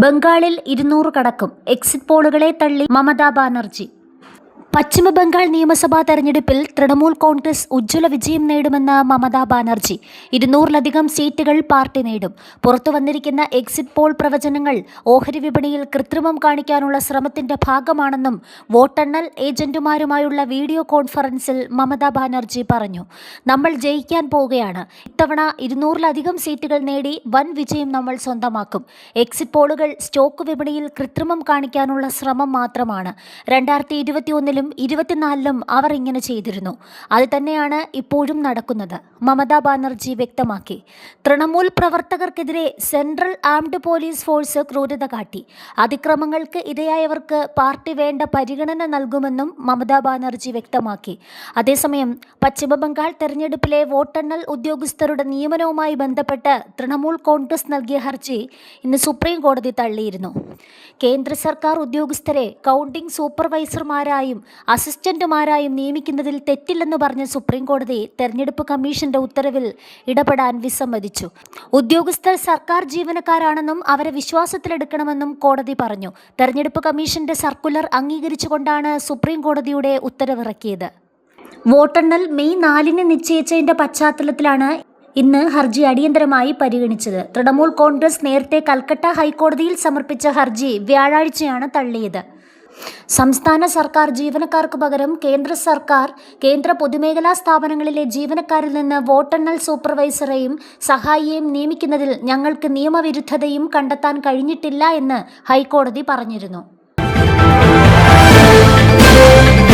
ബംഗാളിൽ 200 കടക്കും. എക്സിറ്റ് പോളുകളെ തള്ളി മമതാ ബാനർജി. പശ്ചിമബംഗാൾ നിയമസഭാ തെരഞ്ഞെടുപ്പിൽ തൃണമൂൽ കോൺഗ്രസ് ഉജ്ജ്വല വിജയം നേടുമെന്ന് മമതാ ബാനർജി. 200-ലധികം സീറ്റുകൾ പാർട്ടി നേടും. പുറത്തുവന്നിരിക്കുന്ന എക്സിറ്റ് പോൾ പ്രവചനങ്ങൾ ഓഹരി വിപണിയിൽ കൃത്രിമം കാണിക്കാനുള്ള ശ്രമത്തിന്റെ ഭാഗമാണെന്നും വോട്ടെണ്ണൽ ഏജന്റുമാരുമായുള്ള വീഡിയോ കോൺഫറൻസിൽ മമതാ ബാനർജി പറഞ്ഞു. നമ്മൾ ജയിക്കാൻ പോവുകയാണ്. ഇത്തവണ 200-ലധികം സീറ്റുകൾ നേടി വൻ വിജയം നമ്മൾ സ്വന്തമാക്കും. എക്സിറ്റ് പോളുകൾ സ്റ്റോക്ക് വിപണിയിൽ കൃത്രിമം കാണിക്കാനുള്ള ശ്രമം മാത്രമാണ്. 2021-ലും 2024-ലും അവർ ഇങ്ങനെ ചെയ്തിരുന്നു. അത് തന്നെയാണ് ഇപ്പോഴും നടക്കുന്നത്, മമതാ ബാനർജി വ്യക്തമാക്കി. തൃണമൂൽ പ്രവർത്തകർക്കെതിരെ സെൻട്രൽ ആംഡ് പോലീസ് ഫോഴ്സ് ക്രൂരത കാട്ടി. അതിക്രമങ്ങൾക്ക് ഇരയായവർക്ക് പാർട്ടി വേണ്ട പരിഗണന നൽകുമെന്നും മമതാ ബാനർജി വ്യക്തമാക്കി. അതേസമയം പശ്ചിമബംഗാൾ തെരഞ്ഞെടുപ്പിലെ വോട്ടെണ്ണൽ ഉദ്യോഗസ്ഥരുടെ നിയമനവുമായി ബന്ധപ്പെട്ട് തൃണമൂൽ കോൺഗ്രസ് നൽകിയ ഹർജി ഇന്ന് സുപ്രീം കോടതി തള്ളിയിരുന്നു. കേന്ദ്ര സർക്കാർ ഉദ്യോഗസ്ഥരെ കൗണ്ടിംഗ് സൂപ്പർവൈസർമാരായും അസിസ്റ്റന്റുമാരായും നിയമിക്കുന്നതിൽ തെറ്റില്ലെന്ന് പറഞ്ഞ സുപ്രീം കോടതി തെരഞ്ഞെടുപ്പ് കമ്മീഷന്റെ ഉത്തരവിൽ ഇടപെടാൻ വിസമ്മതിച്ചു. ഉദ്യോഗസ്ഥർ സർക്കാർ ജീവനക്കാരാണെന്നും അവരെ വിശ്വാസത്തിലെടുക്കണമെന്നും കോടതി പറഞ്ഞു. തെരഞ്ഞെടുപ്പ് കമ്മീഷന്റെ സർക്കുലർ അംഗീകരിച്ചുകൊണ്ടാണ് സുപ്രീം കോടതിയുടെ ഉത്തരവിറക്കിയത്. വോട്ടെണ്ണൽ മെയ് 4-ന് നിശ്ചയിച്ചതിന്റെ പശ്ചാത്തലത്തിലാണ് ഇന്ന് ഹർജി അടിയന്തരമായി പരിഗണിച്ചത്. തൃണമൂൽ കോൺഗ്രസ് നേരത്തെ കൽക്കട്ട ഹൈക്കോടതിയിൽ സമർപ്പിച്ച ഹർജി വ്യാഴാഴ്ചയാണ് തള്ളിയത്. സംസ്ഥാന സർക്കാർ ജീവനക്കാർക്ക് പകരം കേന്ദ്ര പൊതുമേഖലാ സ്ഥാപനങ്ങളിലെ ജീവനക്കാരിൽ നിന്ന് വോട്ടെണ്ണൽ സൂപ്പർവൈസറെയും സഹായിയെയും നിയമിക്കുന്നതിൽ ഞങ്ങൾക്ക് നിയമവിരുദ്ധതയും കണ്ടെത്താൻ കഴിഞ്ഞിട്ടില്ല എന്ന് ഹൈക്കോടതി പറഞ്ഞിരുന്നു.